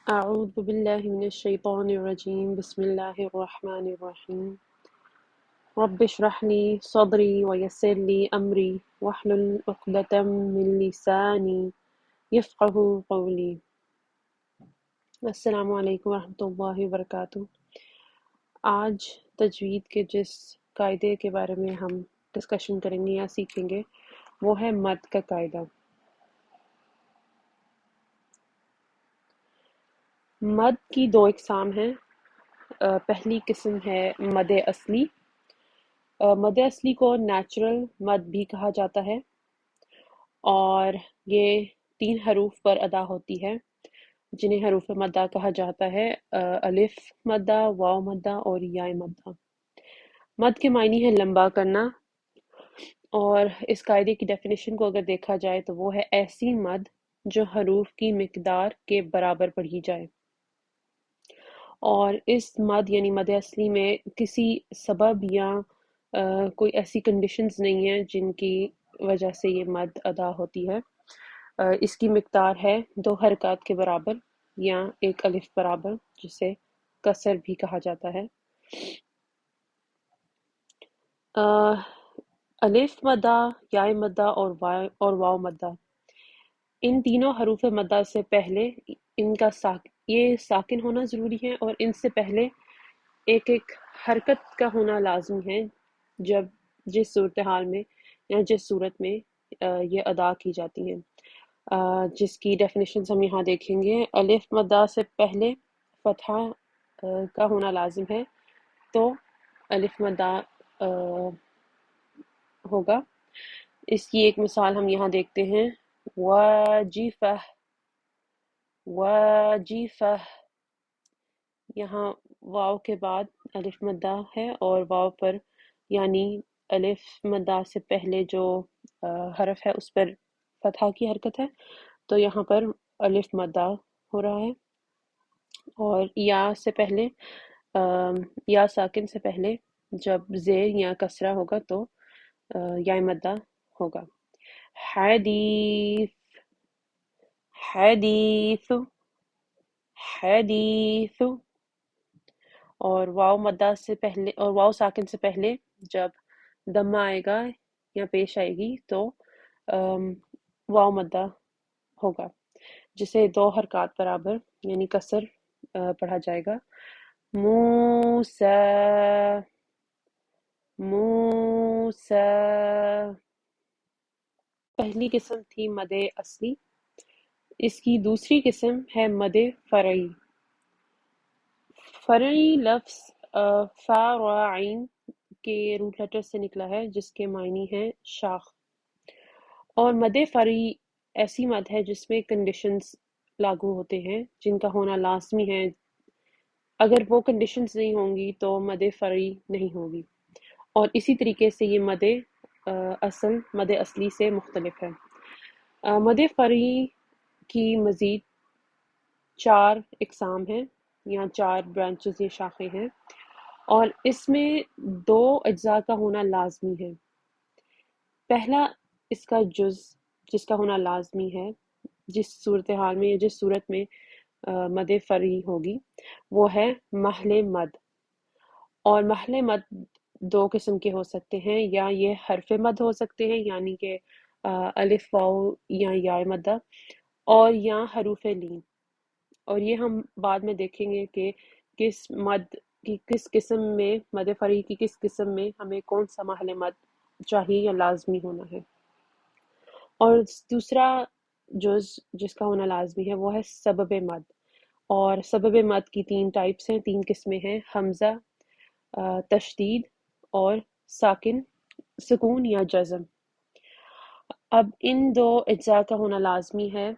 أعوذ بالله من الشيطان الرجيم بسم الله الرحمن الرحيم رب اشرح لي صدري ويسر لي أمري واحلل عقدة من لساني يفقه قولي السلام علیکم ورحمۃ اللہ وبرکاتہ۔ آج تجوید کے جس قاعدے کے بارے میں ہم ڈسکشن کریں گے یا سیکھیں گے وہ ہے مد کا قاعدہ۔ مد کی دو اقسام ہیں۔ پہلی قسم ہے مد اصلی۔ مد اصلی کو نیچرل مد بھی کہا جاتا ہے اور یہ 3 حروف پر ادا ہوتی ہے جنہیں حروف مدہ کہا جاتا ہے، الف مدہ، واو مدہ اور یا مدہ۔ مد کے معنی ہے لمبا کرنا، اور اس قاعدے کی ڈیفینیشن کو اگر دیکھا جائے تو وہ ہے ایسی مد جو حروف کی مقدار کے برابر پڑھی جائے، اور اس مد یعنی مد اصلی میں کسی سبب یا کوئی ایسی کنڈیشنز نہیں ہیں جن کی وجہ سے یہ مد ادا ہوتی ہے۔ اس کی مقدار ہے 2 حرکات کے برابر یا 1 الف برابر، جسے کسر بھی کہا جاتا ہے۔ الف مدہ، یا مدہ اور واو مدہ، ان تینوں حروف مدہ سے پہلے ان کا یہ ساکن ہونا ضروری ہے، اور ان سے پہلے ایک حرکت کا ہونا لازم ہے جب جس صورتحال میں یا جس صورت میں یہ ادا کی جاتی ہیں، جس کی ڈیفینیشنز ہم یہاں دیکھیں گے۔ الف مدہ سے پہلے فتحہ کا ہونا لازم ہے تو الف مدہ ہوگا۔ اس کی ایک مثال ہم یہاں دیکھتے ہیں، واجفہ، واجفہ، یہاں واو کے بعد الف مدہ ہے اور واو پر یعنی الف مدہ سے پہلے جو حرف ہے اس پر فتحہ کی حرکت ہے، تو یہاں پر الف مدہ ہو رہا ہے، اور یا سے پہلے یا ساکن سے پہلے جب زیر یا کسرہ ہوگا تو یا مدہ ہوگا۔ حدیث، حدیث، حدیث، اور واو مدہ سے پہلے اور واو ساکن سے پہلے جب دمہ آئے گا یا پیش آئے گی تو واو مدہ ہوگا، جسے 2 حرکات برابر یعنی کسر پڑھا جائے گا۔ موسیٰ، موسیٰ، پہلی قسم تھی مد اصلی۔ اس کی دوسری قسم ہے مد فرعی۔ فرعی لفظ فا را عین کے روٹ لیٹر سے نکلا ہے جس کے معنی ہے شاخ، اور مد فرعی ایسی مد ہے جس میں کنڈیشنز لاگو ہوتے ہیں جن کا ہونا لازمی ہے، اگر وہ کنڈیشنز نہیں ہوں گی تو مد فرعی نہیں ہوگی، اور اسی طریقے سے یہ مد اصلی سے مختلف ہے۔ مد فرعی کی مزید 4 اقسام ہیں یا 4 برانچز یا شاخیں ہیں، اور اس میں 2 اجزاء کا ہونا لازمی ہے۔ پہلا اس کا جز جس کا ہونا لازمی ہے جس صورتحال میں یا جس صورت میں مد فرعی ہوگی وہ ہے محل مد، اور محل مد 2 قسم کے ہو سکتے ہیں، یا یہ حرف مد ہو سکتے ہیں یعنی کہ الف واو یا مدہ، اور یا حروف لین، اور یہ ہم بعد میں دیکھیں گے کہ کس مد کی کس قسم میں مد فرعی کی کس قسم میں ہمیں کون سا محل مد چاہیے یا لازمی ہونا ہے۔ اور دوسرا جز جس کا ہونا لازمی ہے وہ ہے سبب مد، اور سبب مد کی 3 ٹائپس ہیں، 3 قسمیں ہیں، حمزہ، تشدید اور ساکن، سکون یا جزم۔ اب ان 2 اجزاء کا ہونا لازمی ہے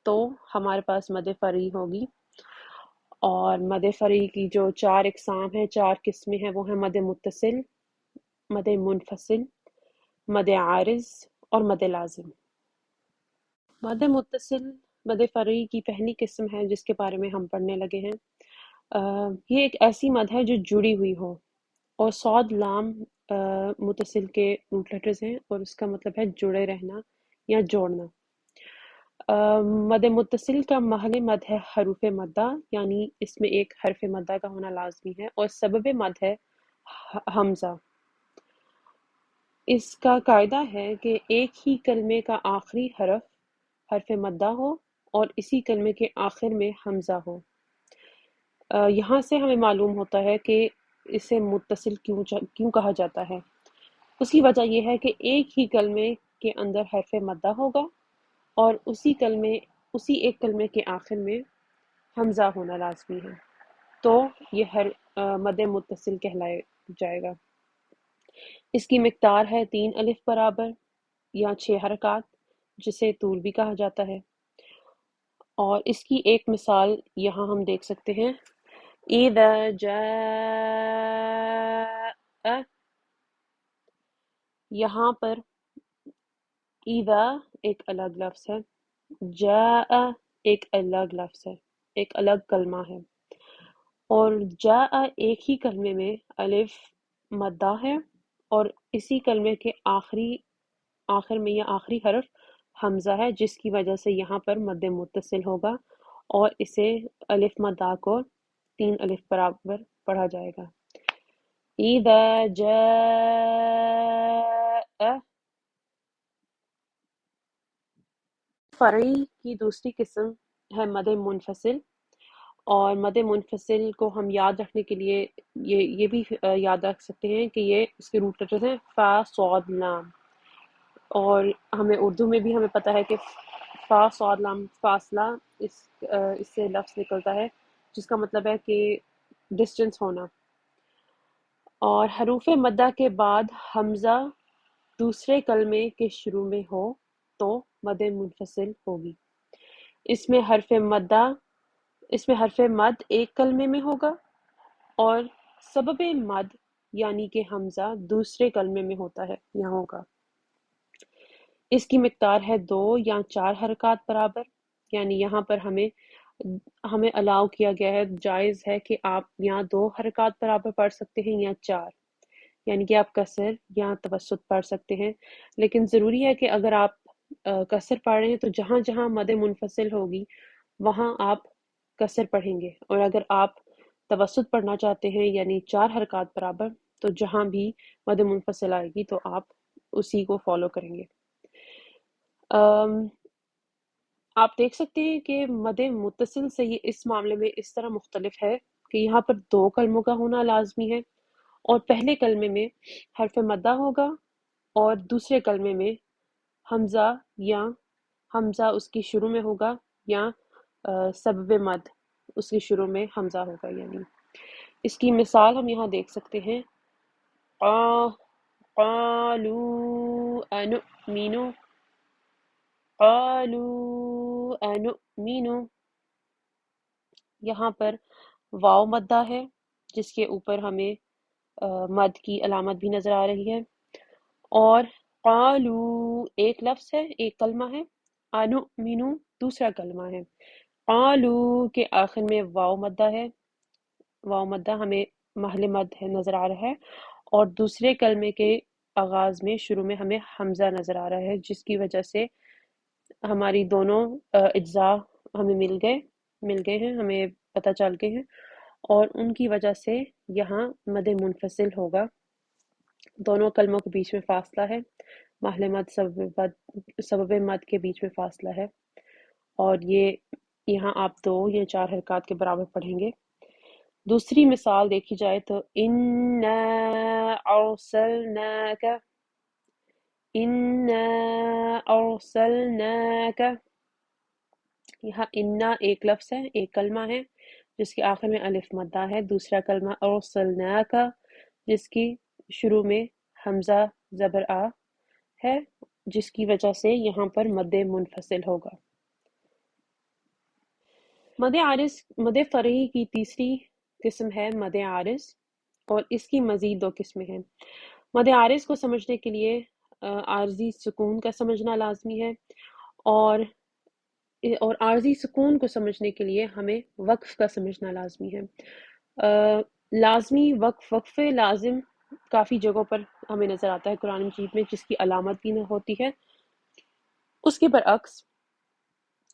تو ہمارے پاس مد فرعی ہوگی، اور مد فرعی کی جو 4 اقسام ہیں، 4 قسمیں ہیں، وہ ہیں مد متصل، مد منفصل، مد عارض اور مد لازم۔ مد متصل مد فرعی کی پہلی قسم ہے جس کے بارے میں ہم پڑھنے لگے ہیں۔ یہ ایک ایسی مد ہے جو جڑی ہوئی ہو، اور صاد لام متصل کے روٹ لیٹرز ہیں، اور اس کا مطلب ہے جڑے رہنا یا جوڑنا۔ مد متصل کا محل مد ہے حروف مدہ، یعنی اس میں ایک حرف مدہ کا ہونا لازمی ہے، اور سبب مد ہے حمزہ۔ اس کا قاعدہ ہے کہ ایک ہی کلمے کا آخری حرف مدہ ہو اور اسی کلمے کے آخر میں حمزہ ہو۔ یہاں سے ہمیں معلوم ہوتا ہے کہ اسے متصل کیوں کہا جاتا ہے۔ اس کی وجہ یہ ہے کہ ایک ہی کلمے کے اندر حرف مدہ ہوگا اور اسی ایک کلمے کے آخر میں حمزہ ہونا لازمی ہے، تو یہ مد متصل کہلائے جائے گا۔ اس کی مقدار ہے 3 الف برابر یا 6 حرکات، جسے طول بھی کہا جاتا ہے۔ اور اس کی ایک مثال یہاں ہم دیکھ سکتے ہیں، اِذَا جَاءَ، یہاں پر اِذَا ایک الگ لفظ ہے، جَاءَ ایک الگ لفظ ہے، ایک الگ کلمہ ہے، اور جَاءَ ایک ہی کلمے میں الف مدہ ہے اور اسی کلمے کے آخر میں یا آخری حرف حمزہ ہے، جس کی وجہ سے یہاں پر مد متصل ہوگا اور اسے الف مدہ کو 3 الف برابر پڑھا جائے گا۔ اِذَا جَاءَ۔ فرعی کی دوسری قسم ہے مد منفصل، اور مد منفصل کو ہم یاد رکھنے کے لیے یہ بھی یاد رکھ سکتے ہیں کہ یہ اس کے روٹ لیٹرز ہیں فا صاد لام، اور ہمیں اردو میں بھی ہمیں پتہ ہے کہ فا صاد لام فاصلہ اس سے لفظ نکلتا ہے، جس کا مطلب ہے کہ ڈسٹنس ہونا۔ اور حروف مدہ کے بعد حمزہ دوسرے کلمے کے شروع میں ہو تو مد منفصل ہوگی۔ اس میں حرف مد ایک کلمے میں ہوگا اور سبب مد یعنی کہ حمزہ دوسرے کلمے میں ہوتا ہے یا ہوگا۔ اس کی مقدار ہے 2 یا 4 حرکات برابر، یعنی یہاں پر ہمیں الاؤ کیا گیا ہے، جائز ہے کہ آپ یا 2 حرکات برابر پڑھ سکتے ہیں یا 4، یعنی کہ آپ قصر یا توسط پڑھ سکتے ہیں، لیکن ضروری ہے کہ اگر آپ قصر پڑھ رہے ہیں تو جہاں جہاں مد منفصل ہوگی وہاں آپ قصر پڑھیں گے، اور اگر آپ توسط پڑھنا چاہتے ہیں یعنی 4 حرکات برابر، تو جہاں بھی مد منفصل آئے گی تو آپ اسی کو فالو کریں گے۔ آپ دیکھ سکتے ہیں کہ مد متصل سے یہ اس معاملے میں اس طرح مختلف ہے کہ یہاں پر 2 کلموں کا ہونا لازمی ہے، اور پہلے کلمے میں حرف مدہ ہوگا اور دوسرے کلمے میں حمزہ اس کی شروع میں ہوگا یا سبب مد اس کی شروع میں حمزہ ہوگا۔ یعنی اس کی مثال ہم یہاں دیکھ سکتے ہیں، قالوا انؤمن، یہاں پر واو مدہ ہے جس کے اوپر ہمیں مد کی علامت بھی نظر آ رہی ہے، اور قالو ایک لفظ ہے، ایک کلمہ ہے، انؤمن دوسرا کلمہ ہے۔ قالو کے آخر میں واو مدہ ہے، واو مدہ ہمیں محل مد ہے نظر آ رہا ہے، اور دوسرے کلمے کے آغاز میں شروع میں ہمیں حمزہ نظر آ رہا ہے، جس کی وجہ سے ہماری دونوں اجزاء ہمیں مل گئے ہیں، ہمیں پتہ چل گئے ہیں، اور ان کی وجہ سے یہاں مد منفصل ہوگا۔ دونوں کلموں کے بیچ میں فاصلہ ہے، محل مد سبب مد کے بیچ میں فاصلہ ہے، اور یہاں آپ 2 یا 4 حرکات کے برابر پڑھیں گے۔ دوسری مثال دیکھی جائے تو اِنَّا أَرْسَلْنَاكَ، یہاں اِنَّا ایک لفظ ہے، ایک کلمہ ہے جس کے آخر میں الف مدہ ہے، دوسرا کلمہ أَرْسَلْنَاكَ جس کی شروع میں حمزہ زبر آ ہے، جس کی وجہ سے یہاں پر مد منفصل ہوگا۔ مد فرعی کی تیسری قسم ہے مد عارض، اور اس کی مزید 2 قسمیں ہیں۔ مد عارض کو سمجھنے کے لیے عارضی سکون کا سمجھنا لازمی ہے، اور عارضی سکون کو سمجھنے کے لیے ہمیں وقف کا سمجھنا لازمی ہے۔ لازمی وقف لازم کافی جگہوں پر ہمیں نظر آتا ہے قرآن مجید میں، جس کی علامت بھی نہ ہوتی ہے۔ اس کے برعکس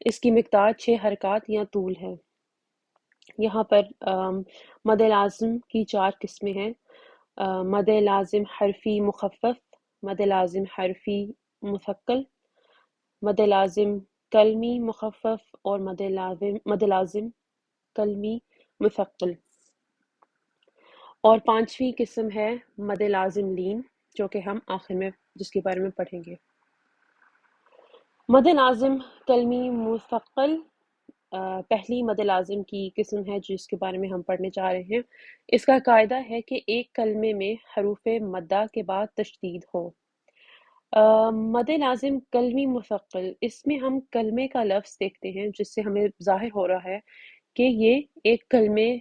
اس کی مقدار 6 حرکات یا طول ہے۔ یہاں پر مد لازم کی 4 قسمیں ہیں۔ مد لازم حرفی مخفف، مد لازم حرفی مثقل، مد لازم کلمی مخفف اور مد لازم کلمی مثقل۔ اور 5ویں قسم ہے مد لازم لین، جو کہ ہم آخر میں جس کے بارے میں پڑھیں گے۔ مد لازم کلمی مثقل پہلی مد لازم کی قسم ہے جس کے بارے میں ہم پڑھنے جا رہے ہیں۔ اس کا قاعدہ ہے کہ ایک کلمے میں حروف مدہ کے بعد تشدید ہو۔ مد لازم کلمی مثقل، اس میں ہم کلمے کا لفظ دیکھتے ہیں جس سے ہمیں ظاہر ہو رہا ہے کہ یہ ایک کلمے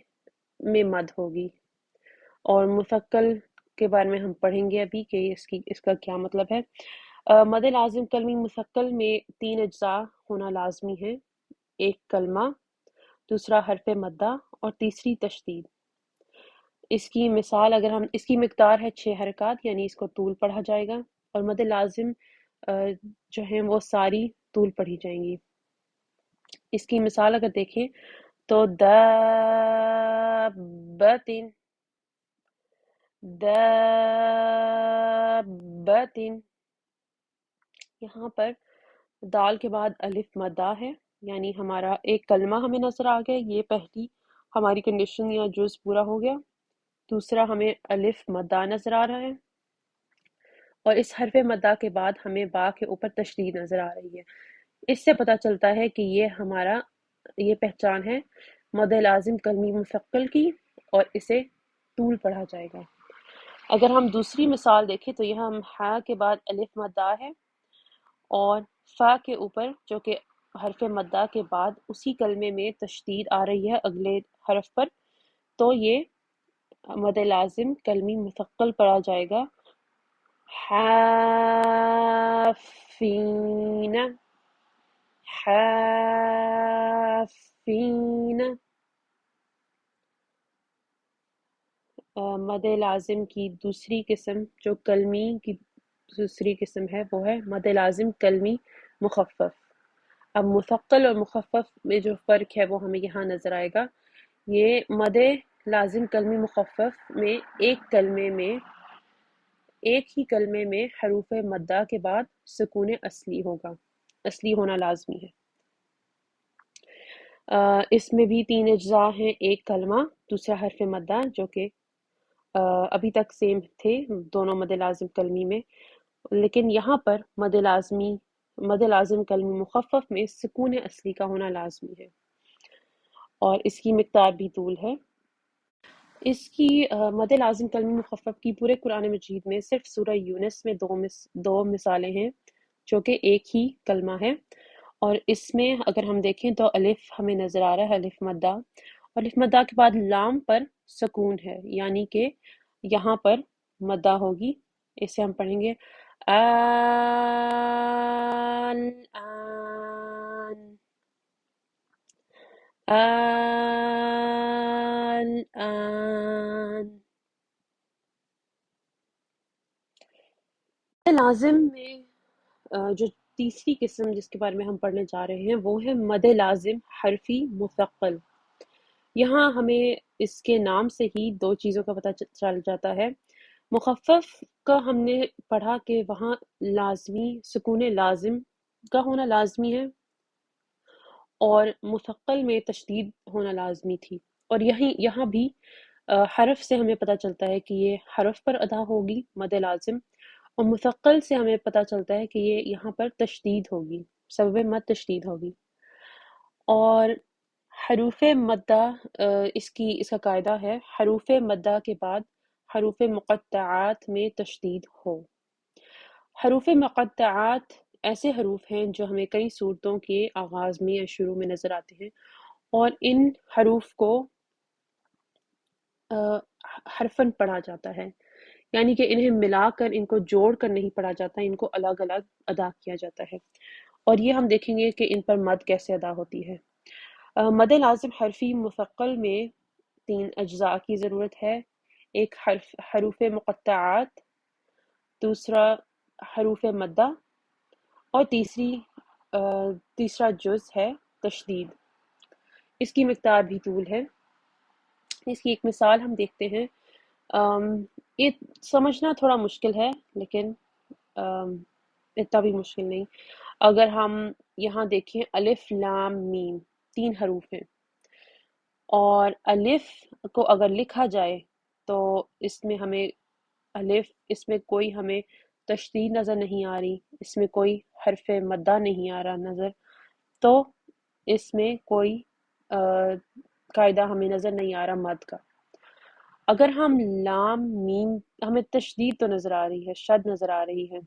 میں مد ہوگی، اور مثقل کے بارے میں ہم پڑھیں گے ابھی کہ اس کا کیا مطلب ہے۔ مد لازم کلمی مثقل میں 3 اجزاء ہونا لازمی ہے: ایک کلمہ، دوسرا حرف مدہ اور تیسری تشدید۔ اس کی مثال اگر ہم اس کی مقدار ہے 6 حرکات، یعنی اس کو طول پڑھا جائے گا، اور مد لازم جو ہیں وہ ساری طول پڑھی جائیں گی۔ اس کی مثال اگر دیکھیں تو دابتن، دابتن، یہاں پر دال کے بعد الف مدہ ہے، یعنی ہمارا ایک کلمہ ہمیں نظر آ گیا، یہ پہلی ہماری کنڈیشن یا جز پورا ہو گیا۔ دوسرا ہمیں الف مدہ نظر آ رہا ہے، اور اس حرف مدہ کے بعد ہمیں با کے اوپر تشدید نظر آ رہی ہے۔ اس سے پتہ چلتا ہے کہ یہ پہچان ہے مد لازم کلمی مثقل کی، اور اسے طول پڑھا جائے گا۔ اگر ہم دوسری مثال دیکھیں تو یہاں ہا کے بعد الف مدہ ہے، اور فا کے اوپر جو کہ حرف مدہ کے بعد اسی کلمے میں تشدید آ رہی ہے اگلے حرف پر، تو یہ مد لازم کلمی مثقل پڑھا جائے گا۔ حافین، حافین۔ مد لازم کی دوسری قسم جو کلمی کی دوسری قسم ہے وہ ہے مد لازم کلمی مخفف۔ اب مثقل اور مخفف میں جو فرق ہے وہ ہمیں یہاں نظر آئے گا۔ یہ مد لازم کلمی مخفف میں ایک ہی کلمے میں حروف مدہ کے بعد سکون اصلی ہونا لازمی ہے۔ اس میں بھی 3 اجزاء ہیں: ایک کلمہ، دوسرا حرف مدہ، جو کہ ابھی تک سیم تھے دونوں مد لازم کلمی میں، لیکن یہاں پر مد لازم کلمی مخفف میں سکون اصلی کا ہونا لازمی ہے، اور اس کی مقدار بھی طول ہے۔ اس کی مد لازم کلمی مخفف کی پورے قرآن مجید میں صرف سورہ یونس میں دو مثالیں ہیں جو کہ ایک ہی کلمہ ہے، اور اس میں اگر ہم دیکھیں تو الف ہمیں نظر آ رہا ہے، الف مدہ، اور الف مدہ کے بعد لام پر سکون ہے، یعنی کہ یہاں پر مدہ ہوگی۔ اسے ہم پڑھیں گے الآن، الآن۔ لازم میں جو تیسری قسم جس کے بارے میں ہم پڑھنے جا رہے ہیں وہ ہے مد لازم حرفی مثقل۔ یہاں ہمیں اس کے نام سے ہی 2 چیزوں کا پتہ چل جاتا ہے۔ مخفف کا ہم نے پڑھا کہ وہاں سکون لازم کا ہونا لازمی ہے، اور مثقل میں تشدید ہونا لازمی تھی، اور یہاں بھی حرف سے ہمیں پتہ چلتا ہے کہ یہ حرف پر ادا ہوگی مد لازم، اور مثقل سے ہمیں پتہ چلتا ہے کہ یہ یہاں پر تشدید ہوگی، سبب مد تشدید ہوگی۔ اور حروف مدہ اس کا قاعدہ ہے حروف مدہ کے بعد حروف مقطعات میں تشدید ہو۔ حروف مقطعات ایسے حروف ہیں جو ہمیں کئی صورتوں کے آغاز میں یا شروع میں نظر آتے ہیں، اور ان حروف کو حرفاً پڑھا جاتا ہے، یعنی کہ انہیں ملا کر ان کو جوڑ کر نہیں پڑھا جاتا، ان کو الگ الگ ادا کیا جاتا ہے، اور یہ ہم دیکھیں گے کہ ان پر مد کیسے ادا ہوتی ہے۔ مد لازم حرفی مثقل میں 3 اجزاء کی ضرورت ہے: ایک حروف مقطعات، دوسرا حروف مدہ، اور تیسری تیسرا جز ہے تشدید، اس کی مقدار بھی طول ہے۔ اس کی ایک مثال ہم دیکھتے ہیں۔ یہ سمجھنا تھوڑا مشکل ہے لیکن اتنا بھی مشکل نہیں۔ اگر ہم یہاں دیکھیں الف لام میم 3 حروف ہیں، اور الف کو اگر لکھا جائے تو اس میں ہمیں الف، اس میں کوئی ہمیں تشدید نظر نہیں آ رہی، اس میں کوئی حرف مدہ نہیں آ رہا نظر، تو اس میں کوئی قاعدہ ہمیں نظر نہیں آ رہا مد کا۔ اگر ہم لام میم، ہمیں تشدید تو نظر آ رہی ہے، شد نظر آ رہی ہے،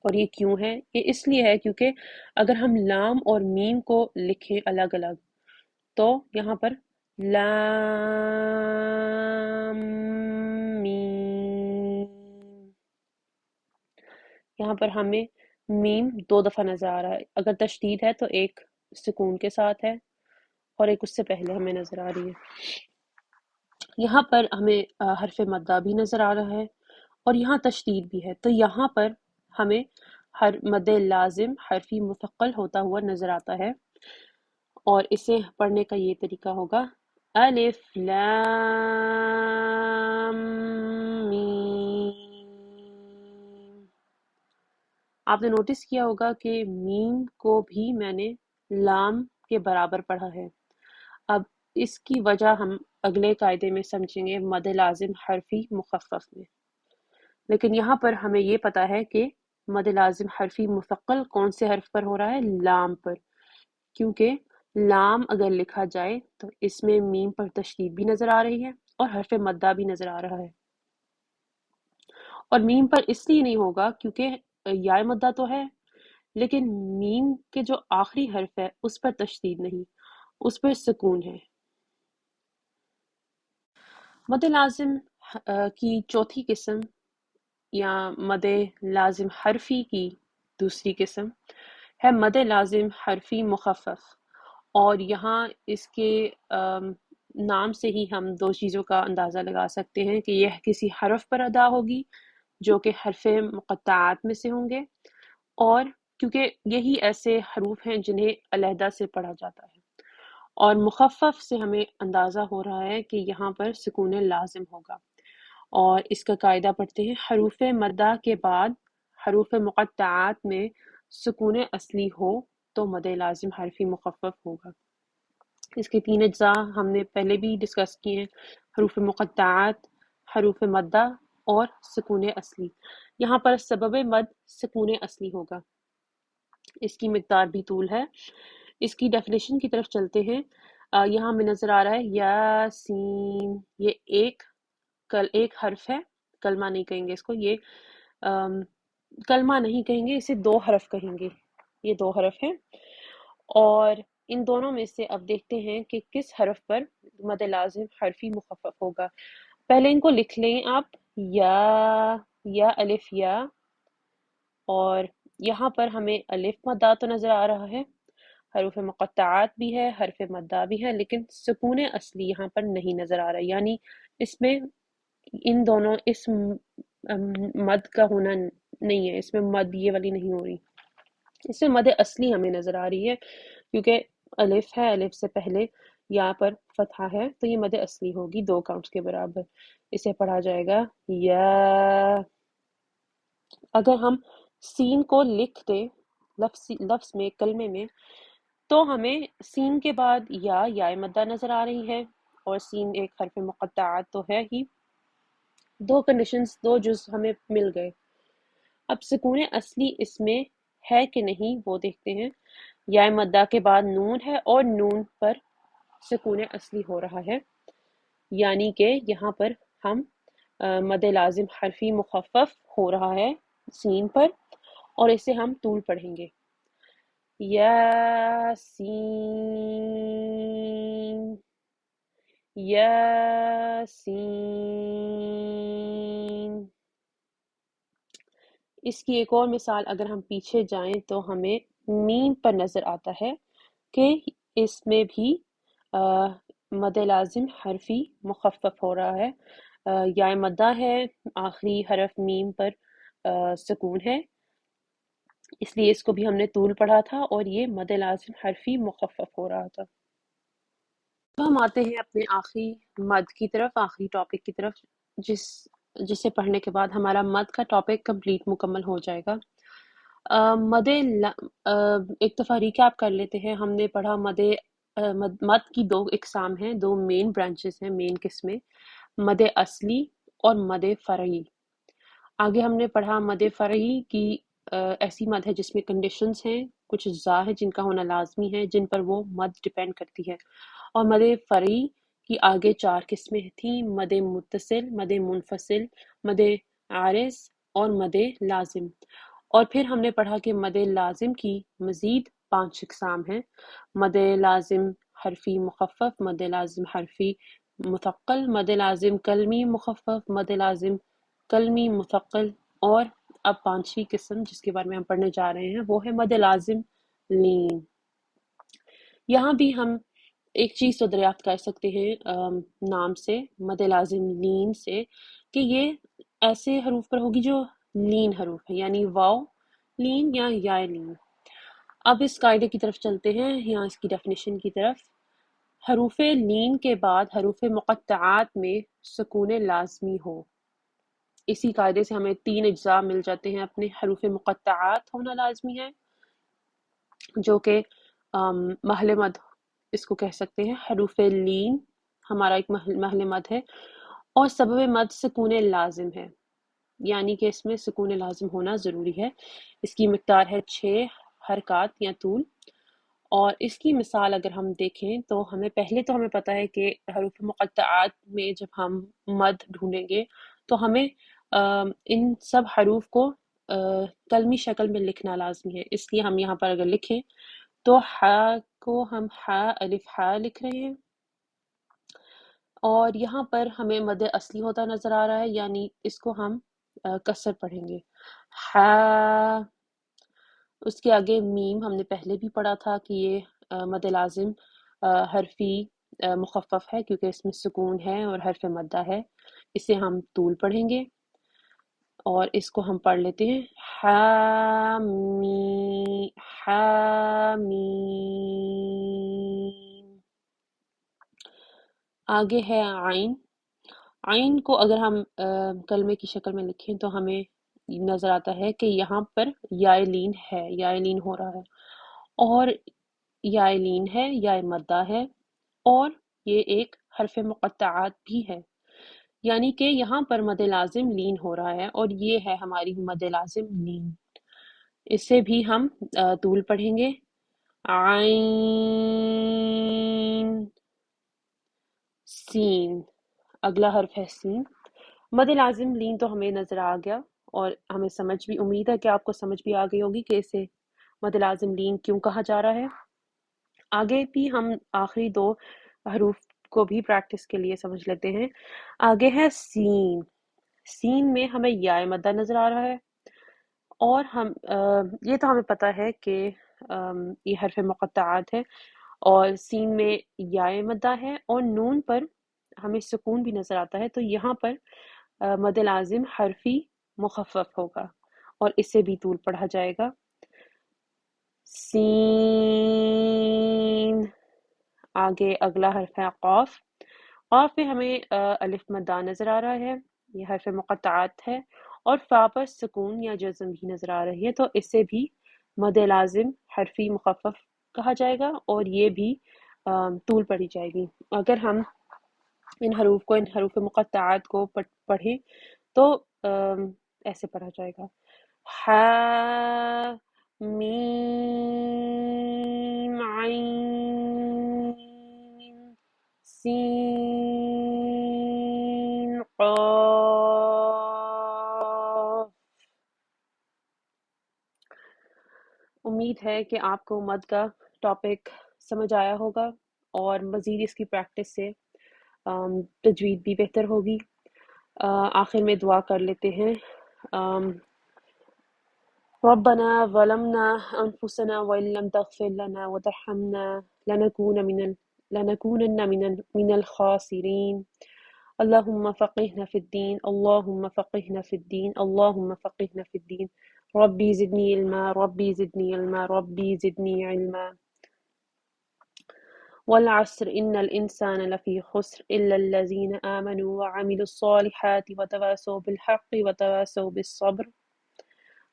اور یہ کیوں ہے؟ یہ اس لیے ہے کیونکہ اگر ہم لام اور میم کو لکھیں الگ الگ تو یہاں پر لام میم، یہاں پر ہمیں میم 2 دفعہ نظر آ رہا ہے۔ اگر تشدید ہے تو ایک سکون کے ساتھ ہے اور ایک اس سے پہلے ہمیں نظر آ رہی ہے۔ یہاں پر ہمیں حرف مدہ بھی نظر آ رہا ہے اور یہاں تشدید بھی ہے، تو یہاں پر ہمیں مد لازم حرفی مثقل ہوتا ہوا نظر آتا ہے، اور اسے پڑھنے کا یہ طریقہ ہوگا الف لام میم۔ آپ نے نوٹس کیا ہوگا کہ میم کو بھی میں نے لام کے برابر پڑھا ہے۔ اب اس کی وجہ ہم اگلے قاعدے میں سمجھیں گے مد لازم حرفی مخفف میں، لیکن یہاں پر ہمیں یہ پتا ہے کہ مد لازم حرفی مثقل کون سے حرف پر ہو رہا ہے؟ لام پر، کیونکہ لام اگر لکھا جائے تو اس میں میم پر تشدید بھی نظر آ رہی ہے اور حرف مدہ بھی نظر آ رہا ہے، اور میم پر اس لیے نہیں ہوگا کیونکہ یا مدہ تو ہے لیکن میم کے جو آخری حرف ہے اس پر تشدید نہیں، اس پر سکون ہے۔ مد لازم کی چوتھی قسم یا مد لازم حرفی کی دوسری قسم ہے مد لازم حرفی مخفف، اور یہاں اس کے نام سے ہی ہم 2 چیزوں کا اندازہ لگا سکتے ہیں کہ یہ کسی حرف پر ادا ہوگی جو کہ حرف مقطعات میں سے ہوں گے، اور کیونکہ یہی ایسے حروف ہیں جنہیں علیحدہ سے پڑھا جاتا ہے، اور مخفف سے ہمیں اندازہ ہو رہا ہے کہ یہاں پر سکون لازم ہوگا، اور اس کا قاعدہ پڑھتے ہیں حروف مدہ کے بعد حروف مقطعات میں سکون اصلی ہو تو مد لازم حرفی مخفف ہوگا۔ اس کے 3 اجزاء ہم نے پہلے بھی ڈسکس کیے ہیں، حروف مقطعات، حروف مدہ اور سکون اصلی۔ یہاں پر سبب مد سکون اصلی ہوگا، اس کی مقدار بھی طول ہے۔ اس کی ڈیفینیشن کی طرف چلتے ہیں۔ یہاں ہمیں نظر آ رہا ہے یاسین، یہ ایک حرف ہے، کلمہ نہیں کہیں گے اس کو، یہ کلمہ نہیں کہیں گے، اسے 2 حرف کہیں گے، یہ 2 حرف ہیں، اور ان دونوں میں سے اب دیکھتے ہیں کہ کس حرف پر مد لازم حرفی مخفف ہوگا۔ پہلے ان کو لکھ لیں آپ، یا الف یا، اور یہاں پر ہمیں الف مدہ تو نظر آ رہا ہے، حروف مقطعات بھی ہے، حرف مدہ بھی ہے، لیکن سکون اصلی یہاں پر نہیں نظر آ رہا، یعنی اس میں ان دونوں اس مد کا ہونا نہیں ہے، اس میں مد یہ والی نہیں ہو رہی، اس میں مد اصلی ہمیں نظر آ رہی ہے کیونکہ الف ہے، الف سے پہلے یا پر فتحہ ہے تو یہ مد اصلی ہوگی 2 کاؤنٹس کے برابر، اسے پڑھا جائے گا یا۔ اگر ہم سین کو لکھ دیں لفظ میں، کلمے میں، تو ہمیں سین کے بعد یا مدہ نظر آ رہی ہے، اور سین ایک حرف مقطعات تو ہے ہی، 2 کنڈیشنز، 2 جز ہمیں مل گئے۔ اب سکون اصلی اس میں ہے کہ نہیں وہ دیکھتے ہیں۔ یا مدہ کے بعد نون ہے اور نون پر سکون اصلی ہو رہا ہے، یعنی کہ یہاں پر ہم مد لازم حرفی مخفف ہو رہا ہے سین پر، اور اسے ہم طول پڑھیں گے یاسین، یاسین۔ اس کی ایک اور مثال اگر ہم پیچھے جائیں تو ہمیں میم پر نظر آتا ہے کہ اس میں بھی مد لازم حرفی مخفف ہو رہا ہے، یا مدہ ہے، آخری حرف میم پر سکون ہے، اس لیے اس کو بھی ہم نے طول پڑھا تھا اور یہ مد لازم حرفی مخفف ہو رہا تھا۔ تو ہم آتے ہیں اپنے آخری مد کی طرف، آخری ٹاپک کی طرف، جسے پڑھنے کے بعد ہمارا مد کا ٹاپک کمپلیٹ مکمل ہو جائے گا۔ ایک دفعہ ریکیپ کر لیتے ہیں۔ ہم نے پڑھا مد کی دو اقسام ہیں، دو مین برانچز ہیں، مین قسمیں، مد اصلی اور مد فرعی۔ آگے ہم نے پڑھا مد فرعی کی ایسی مد ہے جس میں کنڈیشنز ہیں، کچھ اجزاء ہیں جن کا ہونا لازمی ہے، جن پر وہ مد ڈیپینڈ کرتی ہے۔ اور مد فرعی کی آگے 4 قسمیں تھیں، مد متصل، مد منفصل، مد عارض اور مد لازم۔ اور پھر ہم نے پڑھا کہ مد لازم کی مزید 5 اقسام ہیں، مد لازم حرفی مخفف، مد لازم حرفی مثقل، مد لازم کلمی مخفف، مد لازم کلمی مثقل، اور اب 5ویں قسم جس کے بارے میں ہم پڑھنے جا رہے ہیں وہ ہے مد لازم لین۔ یہاں بھی ہم ایک چیز تو دریافت کر سکتے ہیں نام سے، مد لازم لین سے، کہ یہ ایسے حروف پر ہوگی جو لین حروف ہیں، یعنی واو لین یا یا لین۔ اب اس قاعدے کی طرف چلتے ہیں، یہاں اس کی ڈیفینیشن کی طرف۔ حروف لین کے بعد حروف مقطعات میں سکون لازمی ہو۔ اسی قاعدے سے ہمیں 3 اجزاء مل جاتے ہیں اپنے۔ حروف مقطعات ہونا لازمی ہے جو کہ محل مد اس کو کہہ سکتے ہیں، حروف لین ہمارا ایک محل مد ہے، اور سبب مد سکون لازم ہے، یعنی کہ اس میں سکون لازم ہونا ضروری ہے۔ اس کی مقدار ہے 6 حرکات یا طول۔ اور اس کی مثال اگر ہم دیکھیں تو ہمیں پتہ ہے کہ حروف مقطعات میں جب ہم مد ڈھونڈیں گے تو ہمیں ان سب حروف کو کلمی شکل میں لکھنا لازمی ہے۔ اس لیے ہم یہاں پر اگر لکھیں تو ح کو ہم ح الف ح لکھ رہے ہیں، اور یہاں پر ہمیں مد اصلی ہوتا نظر آ رہا ہے، یعنی اس کو ہم کسر پڑھیں گے، ح۔ اس کے آگے میم ہم نے پہلے بھی پڑھا تھا کہ یہ مد لازم حرفی مخفف ہے کیونکہ اس میں سکون ہے اور حرف مدہ ہے، اسے ہم طول پڑھیں گے اور اس کو ہم پڑھ لیتے ہیں حامی حامیم۔ آگے ہے عین۔ عین کو اگر ہم کلمے کی شکل میں لکھیں تو ہمیں نظر آتا ہے کہ یہاں پر یا لین ہے، یا لین ہو رہا ہے، اور یا لین ہے، یا مدہ ہے، اور یہ ایک حرف مقطعات بھی ہے، یعنی کہ یہاں پر مد لازم لین ہو رہا ہے، اور یہ ہے ہماری مد لازم لین۔ اسے بھی ہم طول پڑھیں گے، عین سین۔ اگلا حرف ہے سین۔ مد لازم لین تو ہمیں نظر آ گیا، اور ہمیں سمجھ بھی، امید ہے کہ آپ کو سمجھ بھی آ گئی ہوگی کہ اسے مد لازم لین کیوں کہا جا رہا ہے۔ آگے بھی ہم آخری 2 حروف کو بھی پریکٹس کے لیے سمجھ لیتے ہیں۔ آگے ہے سین۔ سین میں ہمیں یا مدہ نظر آ رہا ہے، اور یہ تو ہمیں پتہ ہے کہ یہ حرف مقطعات ہے، اور سین میں یا مدہ ہے، اور نون پر ہمیں سکون بھی نظر آتا ہے، تو یہاں پر مد لازم حرفی مخفف ہوگا اور اسے بھی طول پڑھا جائے گا، سین۔ آگے اگلا حرف ہے قاف۔ قاف پہ ہمیں الف مدہ نظر آ رہا ہے، یہ حرف مقطعات ہے، اور فا پر سکون یا جزم بھی نظر آ رہی ہے، تو اسے بھی مد لازم حرفی مخفف کہا جائے گا، اور یہ بھی طول پڑھی جائے گی۔ اگر ہم ان حروف مقطعات کو پڑھیں تو ایسے پڑھا جائے گا، ح میم عین سین قاف۔ امید ہے کہ آپ کو مد کا ٹاپک سمجھ آیا ہوگا، اور مزید اس کی پریکٹس سے تجوید بھی بہتر ہوگی۔ آخر میں دعا کر لیتے ہیں۔ ربنا ظلمنا أنفسنا وإن لم تغفر لنا وترحمنا لنكونن من الخاسرين اللهم فقهنا في الدين اللهم فقهنا في الدين اللهم فقهنا في الدين ربي زدني علما ربي زدني علما ربي زدني علما. والعصر إن الإنسان لفي خسر إلا الذين آمنوا وعملوا الصالحات وتواصوا بالحق وتواصوا بالصبر.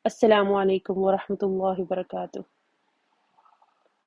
السلام عليكم ورحمة الله وبركاته.